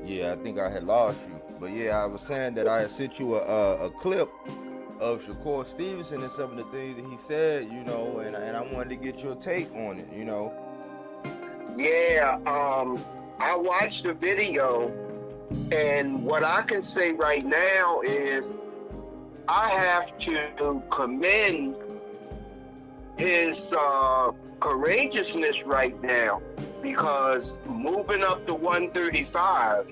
Yeah, I think I had lost you. But yeah, I was saying that I had sent you a clip of Shakur Stevenson and some of the things that he said, and I wanted to get your take on it. Yeah, I watched the video, and what I can say right now is I have to commend his courageousness right now, because moving up to 135,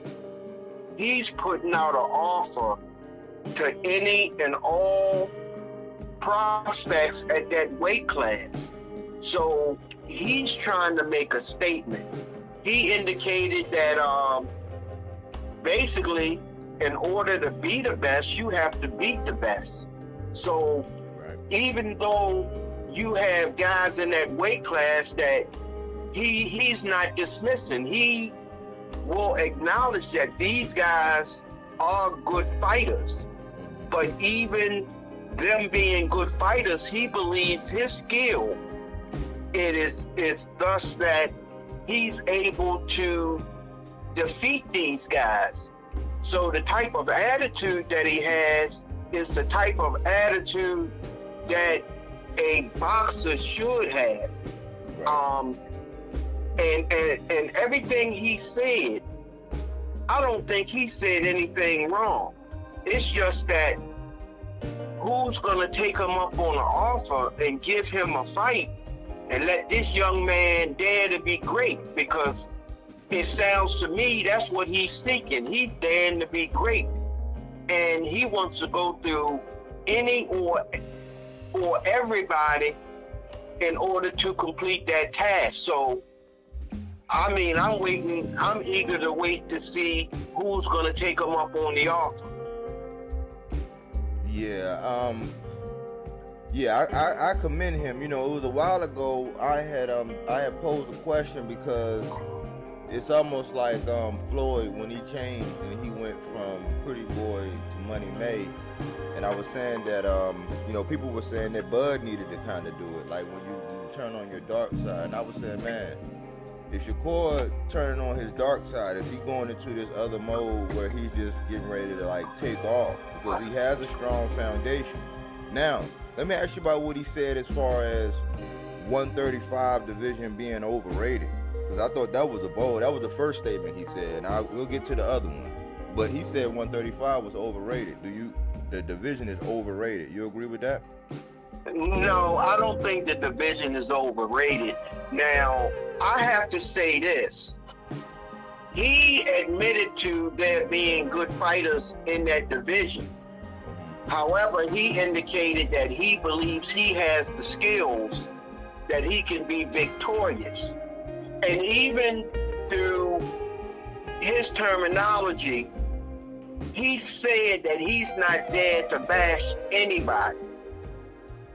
he's putting out an offer to any and all prospects at that weight class. So he's trying to make a statement. He indicated that basically, in order to be the best, you have to beat the best. So even though you have guys in that weight class that he's not dismissing, he will acknowledge that these guys are good fighters. But even them being good fighters, he believes his skill is thus that he's able to defeat these guys. So the type of attitude that he has is the type of attitude that a boxer should have. And everything he said, I don't think he said anything wrong. It's just that who's going to take him up on an offer and give him a fight and let this young man dare to be great? Because it sounds to me that's what he's seeking. He's daring to be great, and he wants to go through any or everybody in order to complete that task. So I mean, I'm eager to wait to see who's going to take him up on the offer. I commend him. It was a while ago I had posed a question, because it's almost like Floyd when he changed and he went from Pretty Boy to Money Made, and I was saying that people were saying that Bud needed to kind of do it, like when you turn on your dark side, and I was saying, man, if Shakur turning on his dark side, is he going into this other mode where he's just getting ready to like take off? Because he has a strong foundation. Now, let me ask you about what he said as far as 135 division being overrated. Because I thought that was that was the first statement he said, and we'll get to the other one. But he said 135 was overrated. The division is overrated. You agree with that? No, I don't think the division is overrated. Now, I have to say this. He admitted to there being good fighters in that division. However, he indicated that he believes he has the skills that he can be victorious. And even through his terminology, he said that he's not there to bash anybody.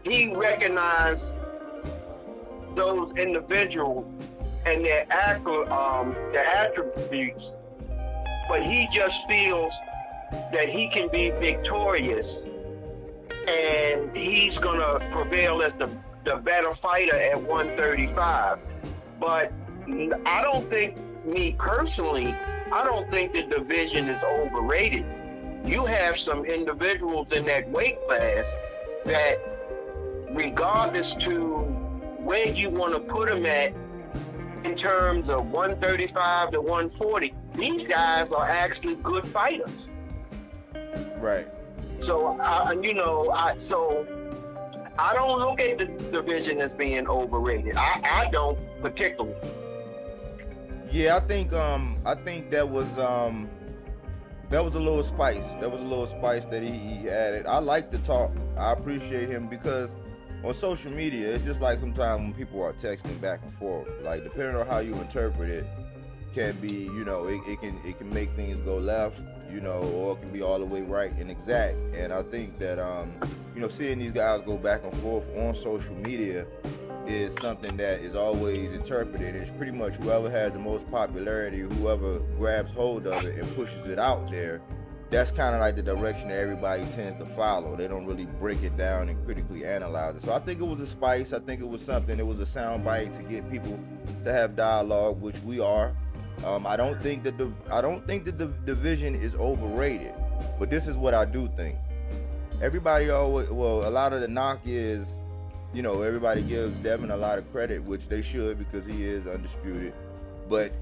He recognized those individuals and their attributes, but he just feels that he can be victorious, and he's gonna prevail as the better fighter at 135. But I don't think, me personally, I don't think the division is overrated. You have some individuals in that weight class that, regardless to where you want to put them at in terms of 135 to 140, these guys are actually good fighters. Right. So I don't look at the division as being overrated. I don't particularly. Yeah, I think that was a little spice. That was a little spice that he added. I like the talk. I appreciate him, because on social media, it's just like sometimes when people are texting back and forth, like depending on how you interpret it, can be, it can make things go left, or it can be all the way right and exact. And I think that seeing these guys go back and forth on social media is something that is always interpreted. It's pretty much whoever has the most popularity, whoever grabs hold of it and pushes it out there, that's kind of like the direction that everybody tends to follow. They don't really break it down and critically analyze it. So I think it was a spice. I think it was something. It was a sound bite to get people to have dialogue, which we are. I don't think that the division is overrated, but this is what I do think. Everybody always, well, a lot of the knock is, you know, everybody gives Devin a lot of credit, which they should because he is undisputed. But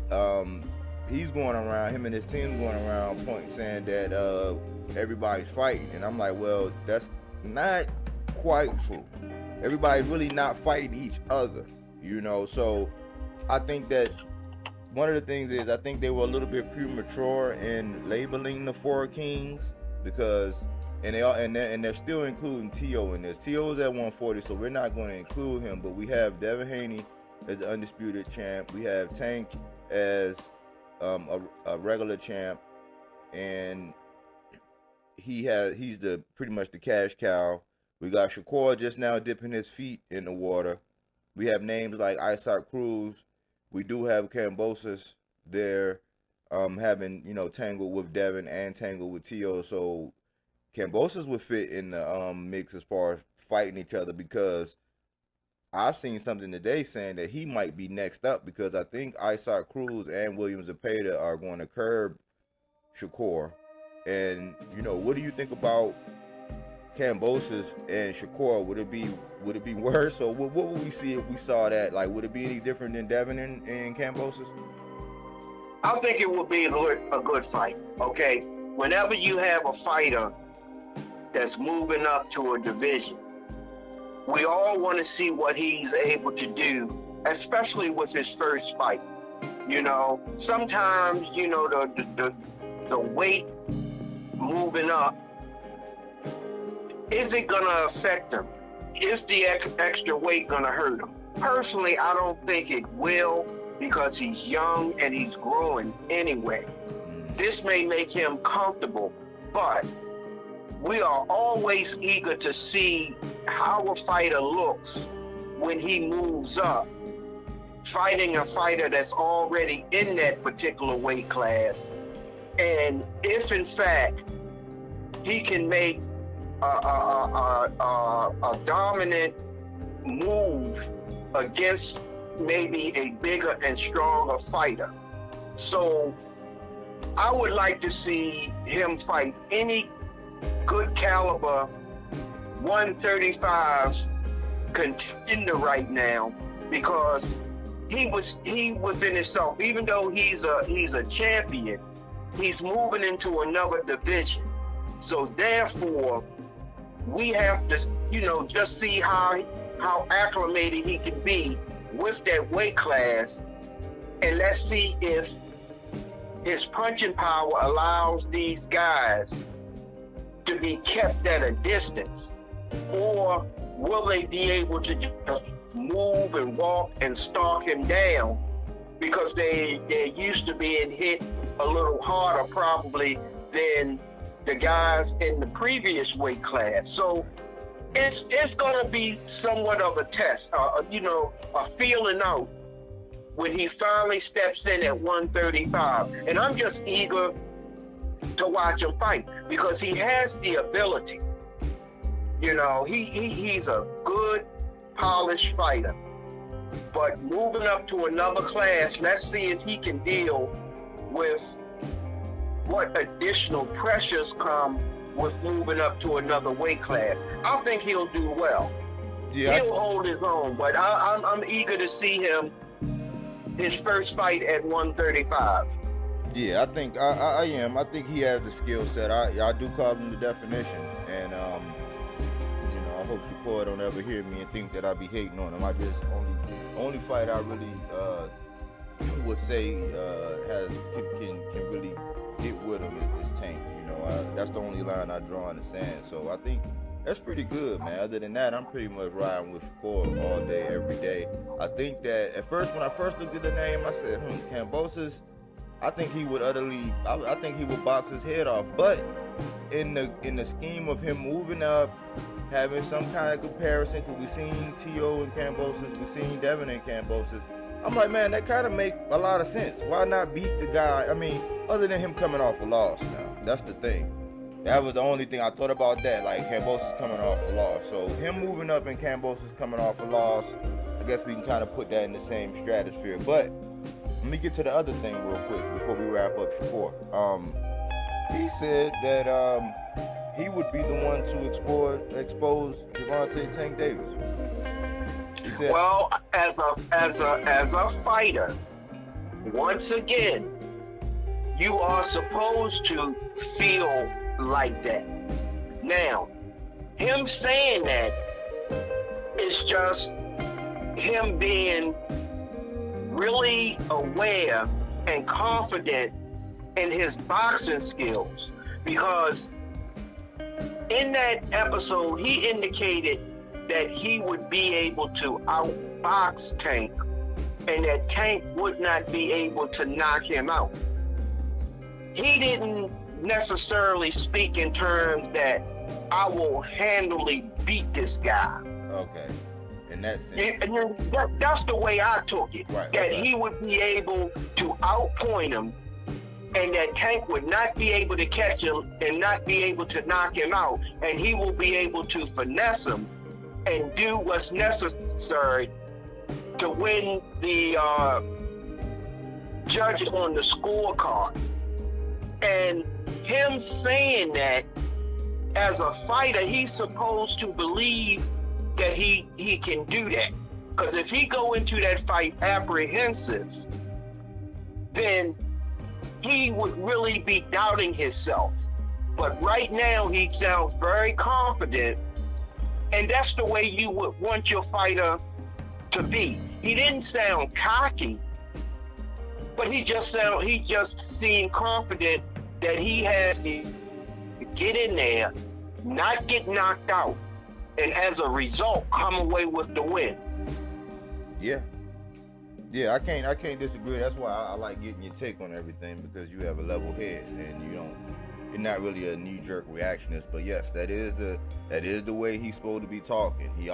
he's going around, him and his team going around saying that everybody's fighting, and I'm like, well, that's not quite true. Everybody's really not fighting each other, you know. So I think that one of the things is I think they were a little bit premature in labeling the four kings because, and they're still including T.O. in this. T.O. is at 140, so we're not going to include him. But we have Devin Haney as the undisputed champ. We have Tank as a regular champ, and he's the pretty much the cash cow. We got Shakur just now dipping his feet in the water. We have names like Isaac Cruz. We do have Kambosos there, having, you know, tangled with Devin and tangled with T.O. So Kambosos would fit in the mix as far as fighting each other, because I seen something today saying that he might be next up, because I think Isaac Cruz and William Zepeda are going to curb Shakur. And, you know, what do you think about Kambosos and Shakur? Would it be worse, or what would we see if we saw that? Like, would it be any different than Devin and Kambosos? I think it would be a good fight. Okay, whenever you have a fighter that's moving up to a division, we all want to see what he's able to do, especially with his first fight. You know, sometimes, you know, the weight moving up, is it going to affect him? Is the extra weight going to hurt him? Personally, I don't think it will, because he's young and he's growing anyway. This may make him comfortable, but we are always eager to see how a fighter looks when he moves up, fighting a fighter that's already in that particular weight class. And if in fact he can make a dominant move against maybe a bigger and stronger fighter. So I would like to see him fight any good caliber 135 contender right now, because he within himself, even though he's a champion, he's moving into another division. So therefore, we have to, you know, just see how acclimated he can be with that weight class, and let's see if his punching power allows these guys to be kept at a distance, or will they be able to just move and walk and stalk him down, because they're used to being hit a little harder probably than the guys in the previous weight class. So it's going to be somewhat of a test, you know, a feeling out when he finally steps in at 135. And I'm just eager to watch him fight, because he has the ability. You know, he's a good, polished fighter. But moving up to another class, let's see if he can deal with what additional pressures come with moving up to another weight class. I think he'll do well. Yeah, he'll hold his own, but I'm eager to see him, his first fight at 135. Yeah, I think I am. I think he has the skill set. I do call him the definition, and you know, I hope Shakur don't ever hear me and think that I be hating on him. I just only fight I really would say can really get with him is Tank. You know, that's the only line I draw in the sand. So I think that's pretty good, man. Other than that, I'm pretty much riding with Shakur all day, every day. I think that at first, when I first looked at the name, I said, Kambosos, I think he would I think he would box his head off. But in the scheme of him moving up, having some kind of comparison, because we've seen T.O. and Kambosos, we've seen Devin and Kambosos, I'm like, man, that kind of make a lot of sense. Why not beat the guy? I mean, other than him coming off a loss now. That's the thing. That was the only thing I thought about that. Like, Kambosos coming off a loss. So him moving up and Kambosos coming off a loss, I guess we can kind of put that in the same stratosphere. But, let me get to the other thing real quick before we wrap up Shakur. He said that he would be the one to expose Gervonta Tank Davis. He said, well, as a fighter, once again, you are supposed to feel like that. Now, him saying that is just him being really aware and confident in his boxing skills, because in that episode he indicated that he would be able to outbox Tank and that Tank would not be able to knock him out. He didn't necessarily speak in terms that I will handily beat this guy. okay. In that sense. That's the way I took it. Right, that okay. he would be able to outpoint him, and that Tank would not be able to catch him and not be able to knock him out, and he will be able to finesse him and do what's necessary to win the judges on the scorecard. And him saying that, as a fighter, he's supposed to believe that he can do that. Because if he go into that fight apprehensive, then he would really be doubting himself. But right now he sounds very confident, and that's the way you would want your fighter to be. He didn't sound cocky, but he just seemed confident that he has to get in there, not get knocked out, and as a result come away with the win. Yeah, I can't disagree. That's why I like getting your take on everything, because you have a level head and you're not really a knee-jerk reactionist. But yes, that is the way he's supposed to be talking. He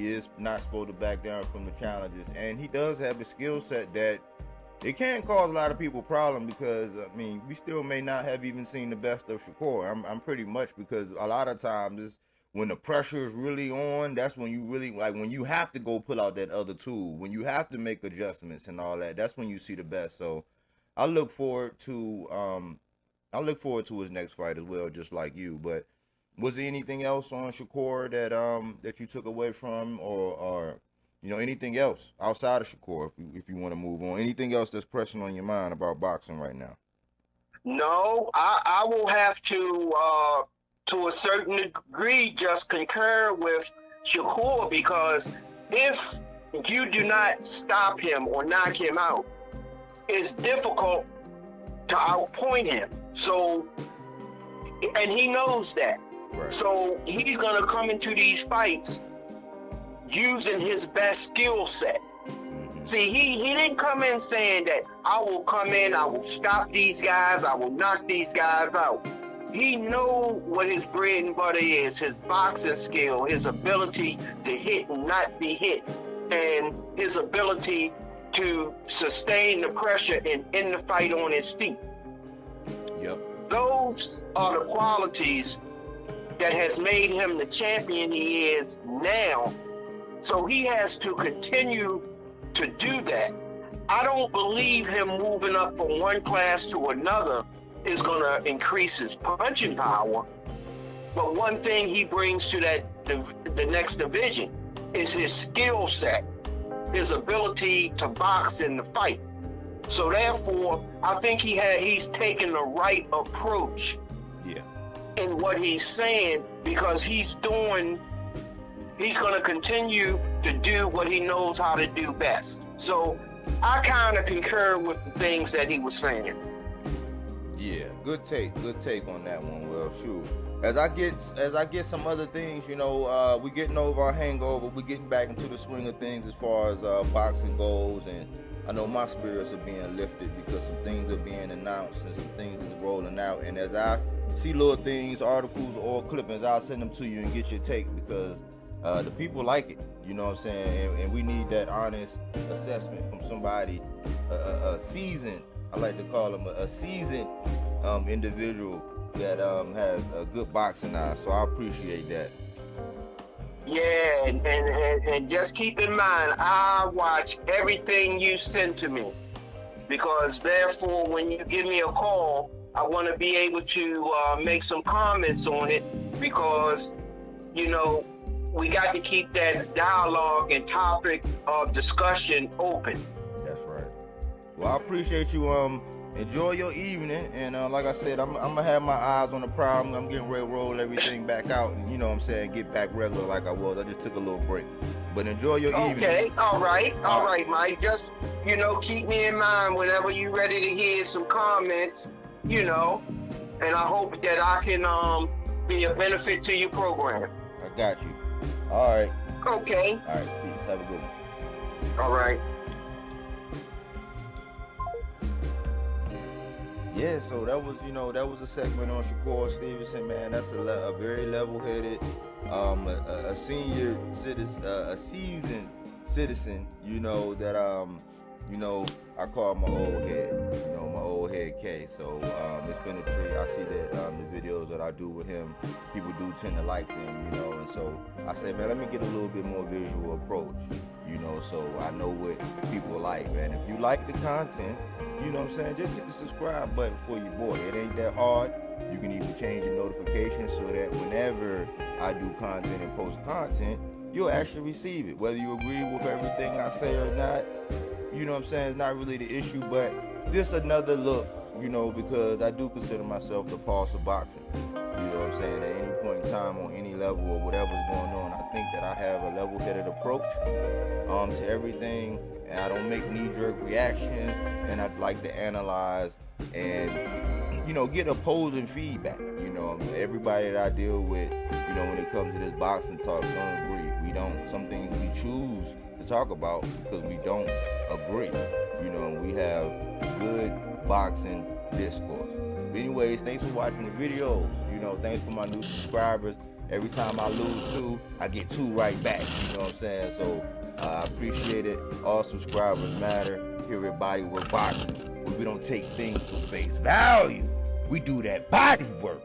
is not supposed to back down from the challenges, and he does have a skill set that it can cause a lot of people problem, because I mean, we still may not have even seen the best of Shakur. I'm pretty much, because a lot of times when the pressure is really on, that's when you really, like, when you have to go pull out that other tool, when you have to make adjustments and all that, that's when you see the best. So I look forward to his next fight as well, just like you. But was there anything else on Shakur that you took away from, or anything else outside of Shakur, if you want to move on? Anything else that's pressing on your mind about boxing right now? No, I will have to a certain degree, just concur with Shakur, because if you do not stop him or knock him out, it's difficult to outpoint him. So, and he knows that. Right. So he's going to come into these fights using his best skill set. Mm-hmm. See, he didn't come in saying that I will come in, I will stop these guys, I will knock these guys out. He know what his bread and butter is, his boxing skill, his ability to hit and not be hit, and his ability to sustain the pressure and end the fight on his feet. Yep. Those are the qualities that has made him the champion he is now. So he has to continue to do that. I don't believe him moving up from one class to another is going to increase his punching power. But one thing he brings to the next division is his skill set, his ability to box in the fight. So therefore, I think he's taken the right approach in what he's saying, because he's going to continue to do what he knows how to do best. So I kind of concur with the things that he was saying. Yeah, good take on that one. Well, shoot, as I get some other things, we getting over our hangover, we getting back into the swing of things as far as boxing goes, and I know my spirits are being lifted because some things are being announced and some things is rolling out. And as I see little things, articles or clippings, I'll send them to you and get your take, because the people like it, you know what I'm saying, and we need that honest assessment from somebody, a seasoned, I like to call him a seasoned individual that has a good boxing eye. So I appreciate that. Yeah, and just keep in mind, I watch everything you send to me. because therefore when you give me a call, I want to be able to make some comments on it, because you know we got to keep that dialogue and topic of discussion open. That's right. Well, I appreciate you. Enjoy your evening, and like I said, I'm gonna have my eyes on the problem. I'm getting ready to roll everything back out, and you know what I'm saying, get back regular like I was. I just took a little break, but enjoy your evening. Okay, all right, Mike. Just keep me in mind whenever you're ready to hear some comments. And I hope that I can be a benefit to your program. I got you. All right. Okay. All right. Peace. Have a good one. All right. Yeah, so that was a segment on ShakurStevenson, man. That's a very level-headed, a senior citizen, a seasoned citizen, that I call my old head, my old head K. So it's been a treat. I see that the videos that I do with him, people do tend to like them, and so I say, man, let me get a little bit more visual approach, so I know what people like, man. If you like the content, just hit the subscribe button for your boy. It ain't that hard. You can even change your notifications so that whenever I do content and post content, you'll actually receive it. Whether you agree with everything I say or not, it's not really the issue, but this another look, because I do consider myself the pulse of boxing. At any point in time, on any level or whatever's going on, I think that I have a level-headed approach to everything, and I don't make knee-jerk reactions, and I'd like to analyze and get opposing feedback. Everybody that I deal with, when it comes to this boxing talk, don't agree. We don't. Some things we choose to talk about because we don't agree. We have good boxing discourse. But anyways, thanks for watching the videos. Thanks for my new subscribers. Every time I lose 2, I get 2 right back. So I appreciate it. All subscribers matter. Here at BODYWORK Boxing, we don't take things for face value. We do that body work.